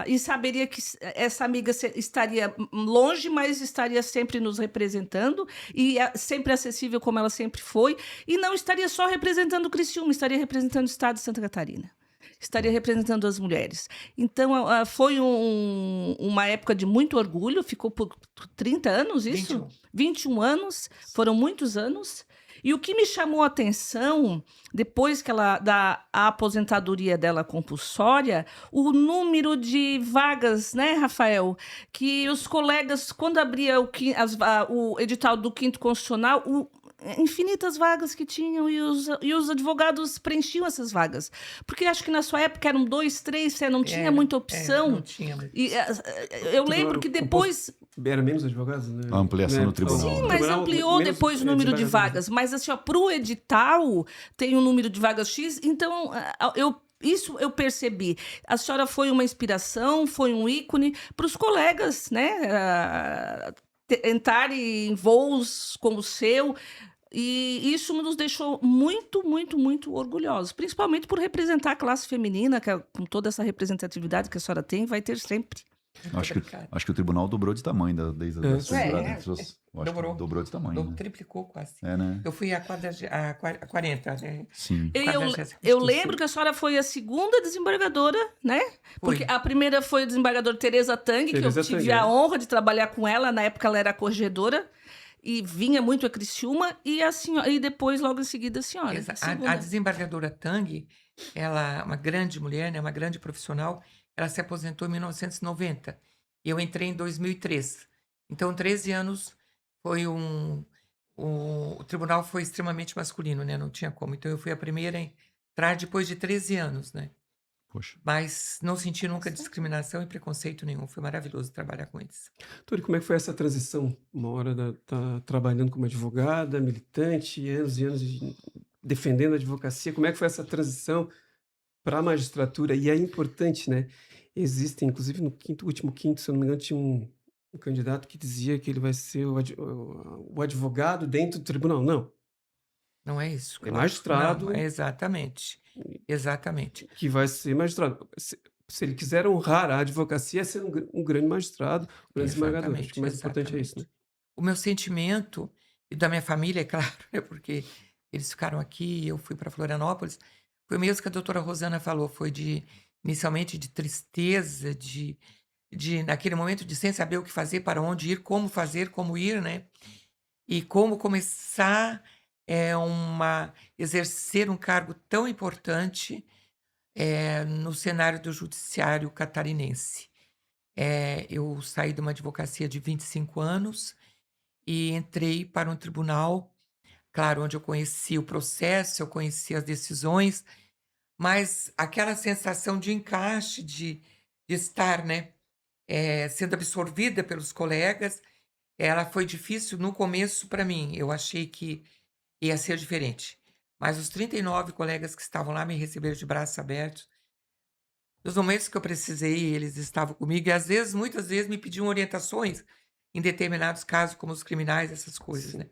E saberia que essa amiga estaria longe, mas estaria sempre nos representando e sempre acessível como ela sempre foi, e não estaria só representando o Criciúma, estaria representando o estado de Santa Catarina, estaria representando as mulheres. Então, foi uma época de muito orgulho, ficou por 30 anos isso? 21 anos, foram muitos anos. E o que me chamou a atenção, depois que da aposentadoria dela compulsória, o número de vagas, né, Rafael? Que os colegas, quando abria o edital do 5º Constitucional, infinitas vagas que tinham e os advogados preenchiam essas vagas. Porque acho que na sua época eram 2, 3, você não tinha muita opção. Não tinha muita E eu lembro que depois... Era menos advogados, né? A ampliação do tribunal. Sim, né? mas ampliou depois o número de vagas. Mas assim, para o edital tem um número de vagas X, então isso eu percebi. A senhora foi uma inspiração, foi um ícone para os colegas, né? Entrarem em voos como o seu. E isso nos deixou muito, muito, muito orgulhosos, principalmente por representar a classe feminina, que com toda essa representatividade que a senhora tem, vai ter sempre. Acho que o tribunal dobrou de tamanho desde a sua entrada. Dobrou de tamanho. Né? Triplicou quase. Né? Eu fui a 40, né? Sim. Eu lembro que a senhora foi a segunda desembargadora, né? Porque a primeira foi a desembargadora Tereza Tang, que eu tive a honra de trabalhar com ela. Na época ela era corregedora e vinha muito a Criciúma, e depois, logo em seguida, a senhora. A desembargadora Tang, ela é uma grande mulher, né? Uma grande profissional. Ela se aposentou em 1990 e eu entrei em 2003. Então, 13 anos foi o tribunal foi extremamente masculino, né? Não tinha como. Então, eu fui a primeira a entrar depois de 13 anos, né? Poxa. Mas não senti nunca discriminação e preconceito nenhum. Foi maravilhoso trabalhar com eles. Tori, como é que foi essa transição? Uma hora tá trabalhando como advogada, militante, anos e anos defendendo a advocacia. Como é que foi essa transição para a magistratura? E é importante, né? Existem, inclusive no último quinto, se eu não me engano, tinha um candidato que dizia que ele vai ser o advogado dentro do tribunal. Não. Não é isso, É claro. Não, magistrado exatamente. Exatamente. que vai ser magistrado. Se ele quiser honrar a advocacia, é ser um grande magistrado, um grande desembargador. Acho que o Exatamente, mais importante é isso, né? exatamente. O meu sentimento, e da minha família, é claro, né, porque eles ficaram aqui e eu fui para Florianópolis, foi o mesmo que a doutora Rosana falou, foi inicialmente de tristeza, naquele momento de sem saber o que fazer, para onde ir, como fazer, como ir, né? E como começar exercer um cargo tão importante no cenário do judiciário catarinense. Eu saí de uma advocacia de 25 anos e entrei para um tribunal, claro, onde eu conheci o processo, eu conheci as decisões, mas aquela sensação de encaixe, de estar, né, sendo absorvida pelos colegas, ela foi difícil no começo para mim. Eu achei que ia ser diferente. Mas os 39 colegas que estavam lá me receberam de braços abertos. Nos momentos que eu precisei, eles estavam comigo e às vezes, muitas vezes, me pediam orientações em determinados casos, como os criminais, essas coisas, Sim. né.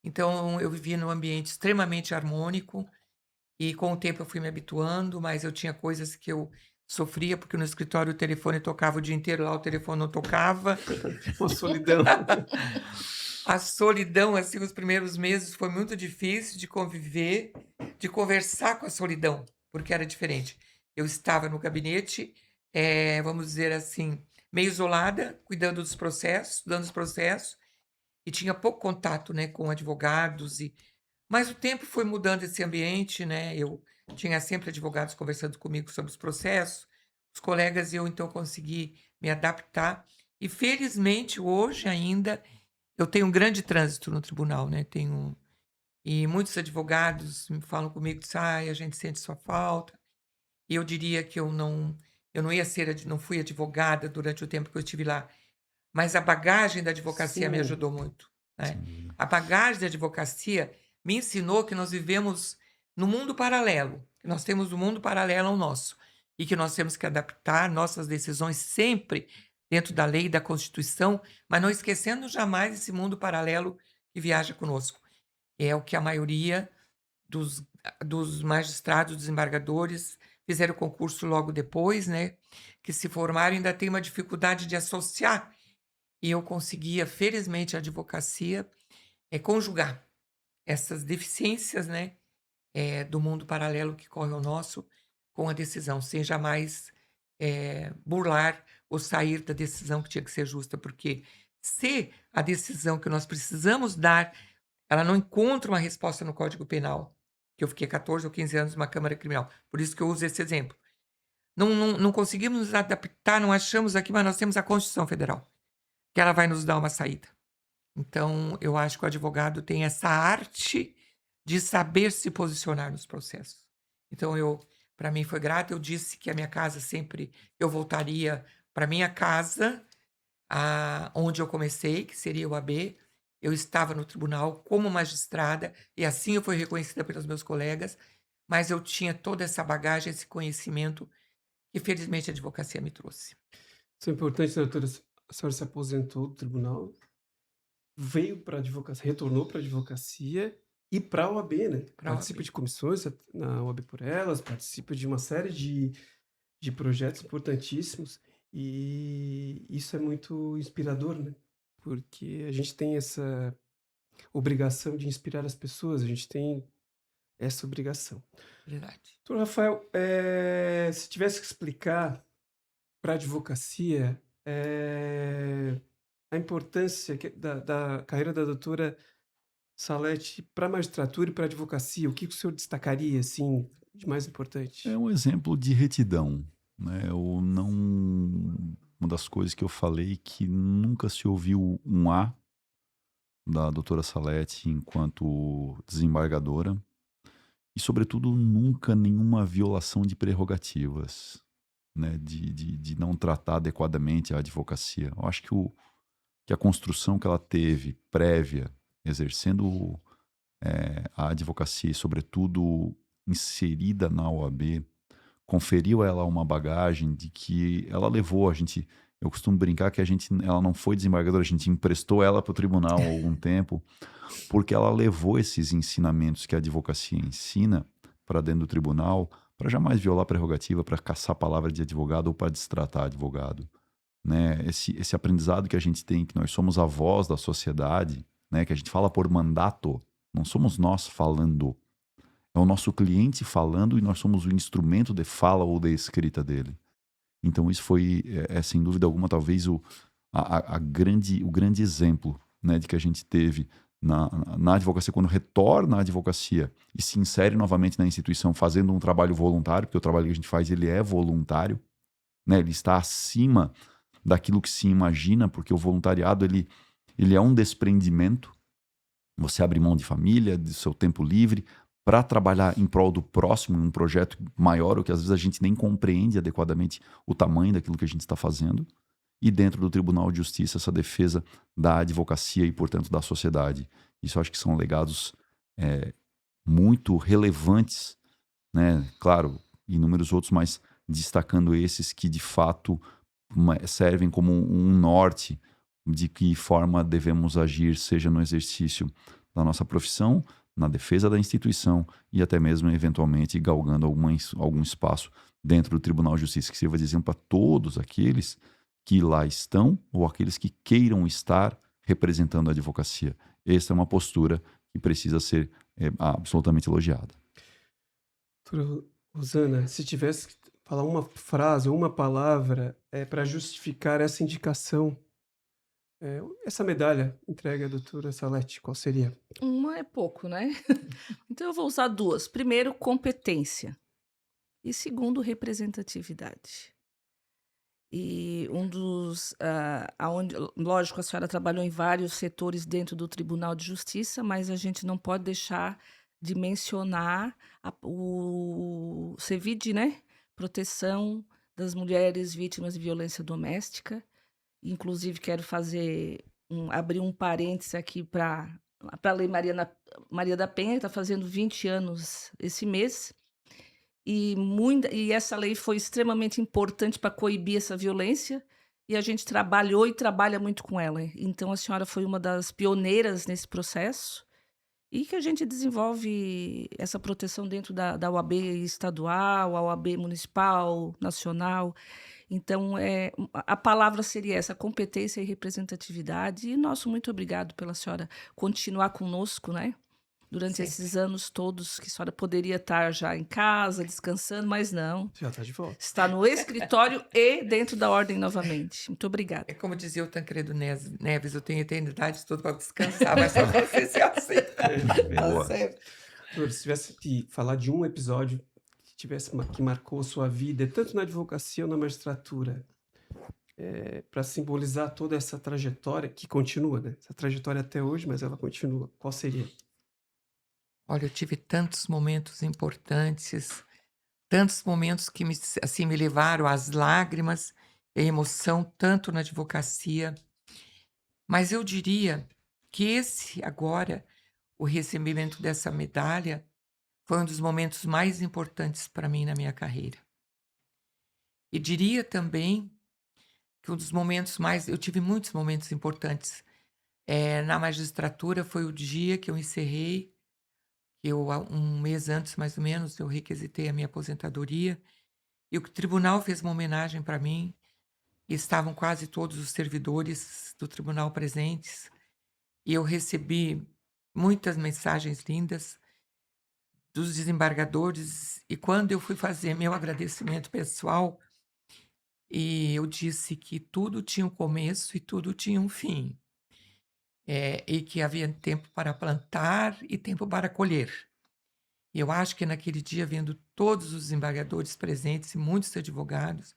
Então eu vivia num ambiente extremamente harmônico e com o tempo eu fui me habituando, mas eu tinha coisas que eu sofria, porque no escritório o telefone tocava o dia inteiro, lá o telefone não tocava. Uma solidão. A solidão, assim, os primeiros meses foi muito difícil de conviver, de conversar com a solidão, porque era diferente. Eu estava no gabinete, vamos dizer assim, meio isolada, cuidando dos processos, estudando os processos, e tinha pouco contato, né, com advogados. Mas o tempo foi mudando esse ambiente, né? Eu tinha sempre advogados conversando comigo sobre os processos, os colegas, e eu então consegui me adaptar. E felizmente hoje ainda eu tenho um grande trânsito no tribunal, né? E muitos advogados me falam comigo, sai, a gente sente sua falta. E eu diria que eu não ia ser, não fui advogada durante o tempo que eu estive lá, mas a bagagem da advocacia me Sim. ajudou muito, né? Sem dúvida. A bagagem da advocacia me ensinou que nós vivemos no mundo paralelo, que nós temos um mundo paralelo ao nosso e que nós temos que adaptar nossas decisões sempre dentro da lei e da Constituição, mas não esquecendo jamais esse mundo paralelo que viaja conosco. É o que a maioria dos, dos magistrados, desembargadores, fizeram o concurso logo depois, né? Que se formaram ainda tem uma dificuldade de associar. E eu conseguia, felizmente, a advocacia conjugar essas deficiências, né, do mundo paralelo que corre ao nosso com a decisão, sem jamais burlar ou sair da decisão que tinha que ser justa, porque se a decisão que nós precisamos dar, ela não encontra uma resposta no Código Penal, que eu fiquei 14 ou 15 anos numa Câmara Criminal, por isso que eu uso esse exemplo. Não conseguimos nos adaptar, não achamos aqui, mas nós temos a Constituição Federal, que ela vai nos dar uma saída. Então, eu acho que o advogado tem essa arte de saber se posicionar nos processos. Então, para mim foi grato. Eu disse que a minha casa sempre, eu voltaria para minha casa, onde eu comecei, que seria o AB. Eu estava no tribunal como magistrada e assim eu fui reconhecida pelos meus colegas, mas eu tinha toda essa bagagem, esse conhecimento que felizmente a advocacia me trouxe. Isso é importante, doutora. A senhora se aposentou do tribunal, veio para a advocacia, retornou para a advocacia e para a OAB, né? Para a Participa OAB. de comissões na OAB por Elas, participa de uma série de projetos importantíssimos e isso é muito inspirador, né? Porque a gente tem essa obrigação de inspirar as pessoas, a gente tem essa obrigação. Verdade. Doutor Rafael, se tivesse que explicar para a advocacia a importância da carreira da doutora Salete para a magistratura e para a advocacia, o que o senhor destacaria assim de mais importante? É um exemplo de retidão, né? Eu não uma das coisas que eu falei que nunca se ouviu um A da doutora Salete enquanto desembargadora e, sobretudo, nunca nenhuma violação de prerrogativas, né? De não tratar adequadamente a advocacia. Eu acho que a construção que ela teve prévia, exercendo a advocacia e, sobretudo, inserida na OAB, conferiu a ela uma bagagem de que ela levou a gente. Eu costumo brincar que ela não foi desembargadora, a gente emprestou ela para o tribunal há algum tempo, porque ela levou esses ensinamentos que a advocacia ensina para dentro do tribunal, para jamais violar prerrogativa, para caçar a palavra de advogado ou para destratar advogado, né? Esse aprendizado que a gente tem, que nós somos a voz da sociedade, né? Que a gente fala por mandato, não somos nós falando, é o nosso cliente falando e nós somos o instrumento de fala ou de escrita dele. Então isso foi, sem dúvida alguma, talvez o grande exemplo, né, de que a gente teve na advocacia, quando retorna à advocacia e se insere novamente na instituição fazendo um trabalho voluntário, porque o trabalho que a gente faz ele é voluntário, né, ele está acima daquilo que se imagina, porque o voluntariado ele é um desprendimento, você abre mão de família, do seu tempo livre, para trabalhar em prol do próximo, em um projeto maior, ou que às vezes a gente nem compreende adequadamente o tamanho daquilo que a gente está fazendo. E dentro do Tribunal de Justiça, essa defesa da advocacia e, portanto, da sociedade. Isso eu acho que são legados muito relevantes, né? Claro, inúmeros outros, mas destacando esses que, de fato, servem como um norte de que forma devemos agir, seja no exercício da nossa profissão, na defesa da instituição e até mesmo, eventualmente, galgando algum espaço dentro do Tribunal de Justiça, que sirva de exemplo para todos aqueles que lá estão ou aqueles que queiram estar representando a advocacia. Essa é uma postura que precisa ser absolutamente elogiada. Doutora Rosana, se tivesse que falar uma frase ou uma palavra para justificar essa indicação, essa medalha entregue à doutora Salete, qual seria? Uma é pouco, né? Então eu vou usar 2. Primeiro, competência. E segundo, representatividade. E um dos, aonde, lógico, a senhora trabalhou em vários setores dentro do Tribunal de Justiça, mas a gente não pode deixar de mencionar o CEVID, né? Proteção das mulheres vítimas de violência doméstica. Inclusive, quero abrir um parêntese aqui para a Lei Maria da Penha, que está fazendo 20 anos esse mês. E essa lei foi extremamente importante para coibir essa violência, e a gente trabalhou e trabalha muito com ela. Então, a senhora foi uma das pioneiras nesse processo, e que a gente desenvolve essa proteção dentro da OAB estadual, a OAB municipal, nacional. Então, a palavra seria essa, competência e representatividade. E nosso muito obrigado pela senhora continuar conosco, né? Durante Sempre. esses anos todos que a senhora poderia estar já em casa, descansando, mas não. Já está de volta. Está no escritório e dentro da ordem novamente. Muito obrigada. É como dizia o Tancredo Neves, eu tenho eternidade toda para descansar, mas só você ser assim. Boa. Tá certo. Doutora, se tivesse que falar de um episódio que marcou sua vida, tanto na advocacia ou na magistratura, para simbolizar toda essa trajetória, que continua, né? Essa trajetória até hoje, mas ela continua. Qual seria? Olha, eu tive tantos momentos importantes, tantos momentos que me levaram às lágrimas e à emoção, tanto na advocacia. Mas eu diria que esse agora, o recebimento dessa medalha, foi um dos momentos mais importantes para mim na minha carreira. E diria também que um dos momentos eu tive muitos momentos importantes. Na magistratura foi o dia que eu encerrei, um mês antes mais ou menos, eu requisitei a minha aposentadoria, e o tribunal fez uma homenagem para mim, e estavam quase todos os servidores do tribunal presentes, e eu recebi muitas mensagens lindas dos desembargadores, e quando eu fui fazer meu agradecimento pessoal, e eu disse que tudo tinha um começo e tudo tinha um fim, e que havia tempo para plantar e tempo para colher. E eu acho que naquele dia, vendo todos os desembargadores presentes e muitos advogados,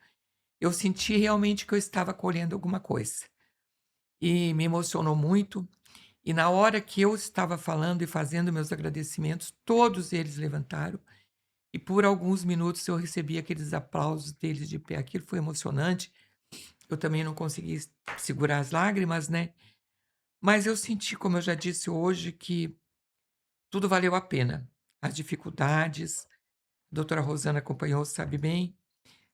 eu senti realmente que eu estava colhendo alguma coisa. E me emocionou muito. E na hora que eu estava falando e fazendo meus agradecimentos, todos eles levantaram. E por alguns minutos eu recebi aqueles aplausos deles de pé. Aquilo foi emocionante. Eu também não consegui segurar as lágrimas, né? Mas eu senti, como eu já disse hoje, que tudo valeu a pena. As dificuldades, a doutora Rosana acompanhou, sabe bem,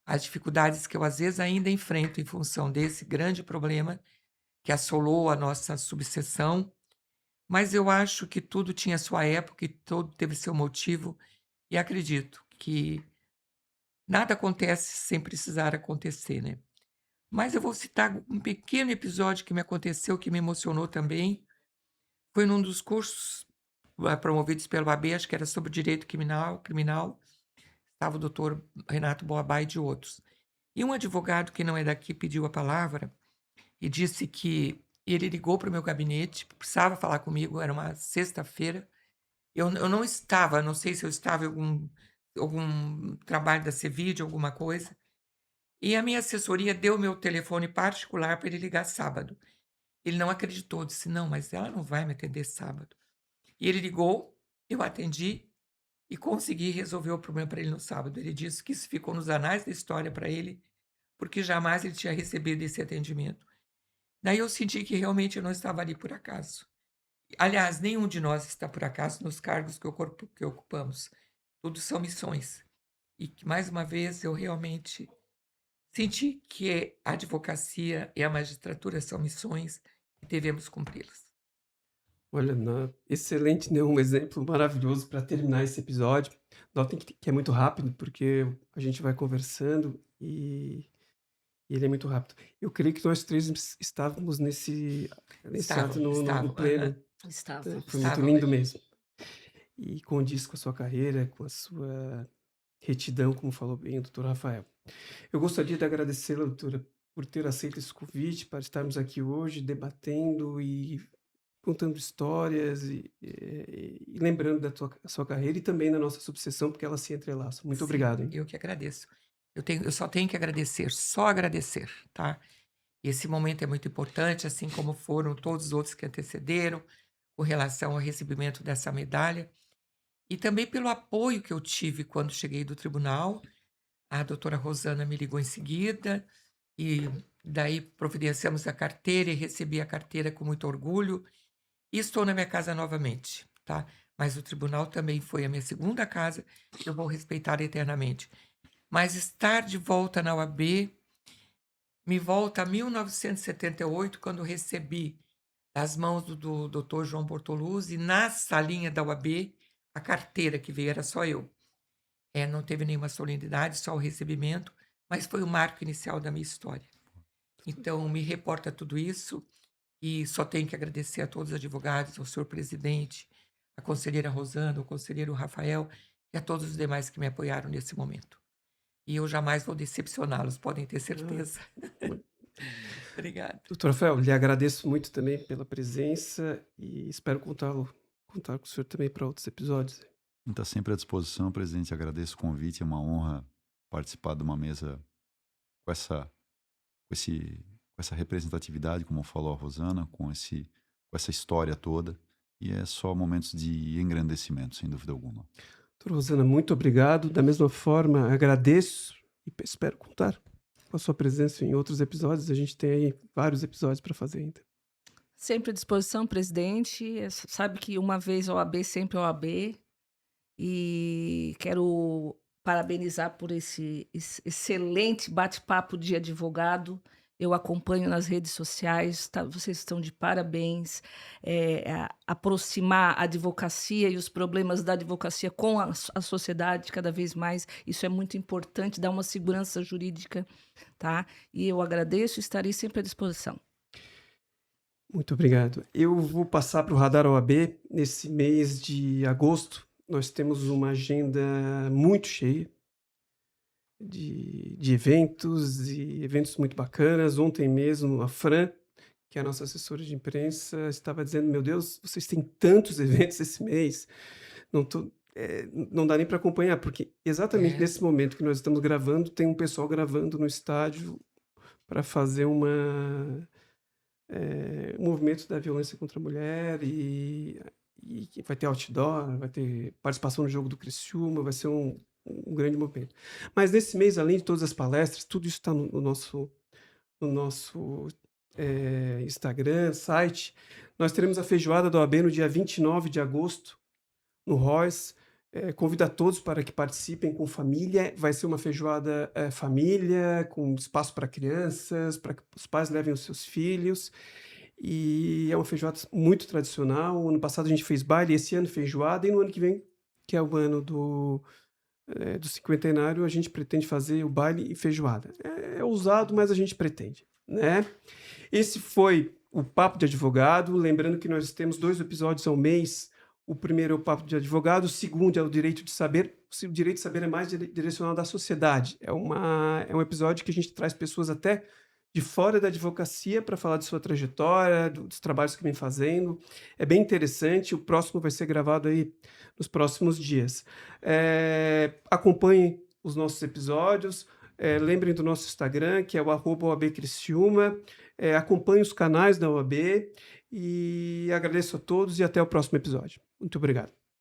as dificuldades que eu às vezes ainda enfrento em função desse grande problema que assolou a nossa subseção, mas eu acho que tudo tinha sua época e tudo teve seu motivo, e acredito que nada acontece sem precisar acontecer, né. Mas eu vou citar um pequeno episódio que me aconteceu, que me emocionou também, foi num dos cursos, promovidos pelo AB, acho que era sobre direito criminal, estava o doutor Renato Boabá e de outros. E um advogado que não é daqui pediu a palavra e disse que ele ligou para o meu gabinete, precisava falar comigo, era uma sexta-feira. Eu não estava, não sei se eu estava em algum trabalho da Cevide, alguma coisa, e a minha assessoria deu o meu telefone particular para ele ligar sábado. Ele não acreditou, disse: "Não, mas ela não vai me atender sábado". E ele ligou, eu atendi e consegui resolver o problema para ele no sábado. Ele disse que isso ficou nos anais da história para ele, porque jamais ele tinha recebido esse atendimento. Daí eu senti que realmente eu não estava ali por acaso. Aliás, nenhum de nós está por acaso nos cargos que ocupamos. Tudo são missões. E que, mais uma vez, eu realmente senti que a advocacia e a magistratura são missões e devemos cumpri-las. Olha, excelente, né? Um exemplo maravilhoso para terminar esse episódio. Notem que é muito rápido, porque a gente vai conversando e ele é muito rápido. Eu creio que nós três estávamos nesse ato no Estavam, pleno. aham, Estava. Foi muito estavam. lindo mesmo. E condiz com a sua carreira, com a sua retidão, como falou bem o doutor Rafael. Eu gostaria de agradecê-la, doutora, por ter aceito esse convite para estarmos aqui hoje debatendo e contando histórias e lembrando da sua carreira e também da nossa subseção, porque elas se entrelaçam. Muito Sim, obrigado, hein? eu que agradeço. Eu só tenho que agradecer, só agradecer, tá? Esse momento é muito importante, assim como foram todos os outros que antecederam, com relação ao recebimento dessa medalha, e também pelo apoio que eu tive quando cheguei do tribunal. A doutora Rosana me ligou em seguida, e daí providenciamos a carteira e recebi a carteira com muito orgulho, e estou na minha casa novamente, tá? Mas o tribunal também foi a minha segunda casa, que eu vou respeitar eternamente. Mas estar de volta na OAB me volta a 1978, quando recebi das mãos do doutor João Bortoluzzi, na salinha da OAB, a carteira que veio, era só eu. Não teve nenhuma solenidade, só o recebimento, mas foi o marco inicial da minha história. Então, me reporta tudo isso e só tenho que agradecer a todos os advogados, ao senhor presidente, a conselheira Rosana, o conselheiro Rafael e a todos os demais que me apoiaram nesse momento. E eu jamais vou decepcioná-los, podem ter certeza. Muito. Obrigada. Doutor Rafael, lhe agradeço muito também pela presença e espero contar com o senhor também para outros episódios. Está sempre à disposição, presidente. Agradeço o convite. É uma honra participar de uma mesa com essa representatividade, como falou a Rosana, com essa história toda. E é só momentos de engrandecimento, sem dúvida alguma. Doutora Rosana, muito obrigado. Da mesma forma, agradeço e espero contar com a sua presença em outros episódios. A gente tem aí vários episódios para fazer ainda. Sempre à disposição, presidente. Sabe que uma vez OAB, sempre OAB. E quero parabenizar por esse excelente bate-papo de advogado. Eu acompanho nas redes sociais, vocês estão de parabéns. Aproximar a advocacia e os problemas da advocacia com a sociedade cada vez mais, isso é muito importante, dá uma segurança jurídica, tá? E eu agradeço e estarei sempre à disposição. Muito obrigado. Eu vou passar para o Radar OAB nesse mês de agosto. Nós temos uma agenda muito cheia de eventos e eventos muito bacanas. Ontem mesmo, a Fran, que é a nossa assessora de imprensa, estava dizendo: Meu Deus, vocês têm tantos eventos esse mês, não dá nem para acompanhar, porque exatamente nesse momento que nós estamos gravando, tem um pessoal gravando no estádio para fazer um movimento da violência contra a mulher e vai ter outdoor, vai ter participação no jogo do Criciúma, vai ser um grande movimento. Mas nesse mês, além de todas as palestras, tudo isso está no nosso Instagram, site. Nós teremos a feijoada da OAB no dia 29 de agosto, no Royce. Convido a todos para que participem com família. Vai ser uma feijoada família, com espaço para crianças, para que os pais levem os seus filhos. E é uma feijoada muito tradicional. Ano passado a gente fez baile, esse ano feijoada, e no ano que vem, que é o ano do cinquentenário, a gente pretende fazer o baile e feijoada. É ousado, mas a gente pretende, né? Esse foi o Papo de Advogado. Lembrando que nós temos 2 episódios ao mês. O primeiro é o Papo de Advogado, o segundo é o Direito de Saber. O Direito de Saber é mais direcionado à sociedade. É um episódio que a gente traz pessoas até de fora da advocacia para falar de sua trajetória, dos trabalhos que vem fazendo. É bem interessante. O próximo vai ser gravado aí nos próximos dias. Acompanhem os nossos episódios. Lembrem do nosso Instagram, que é o @OABCriciúma. Acompanhem os canais da OAB e agradeço a todos e até o próximo episódio. Muito obrigado.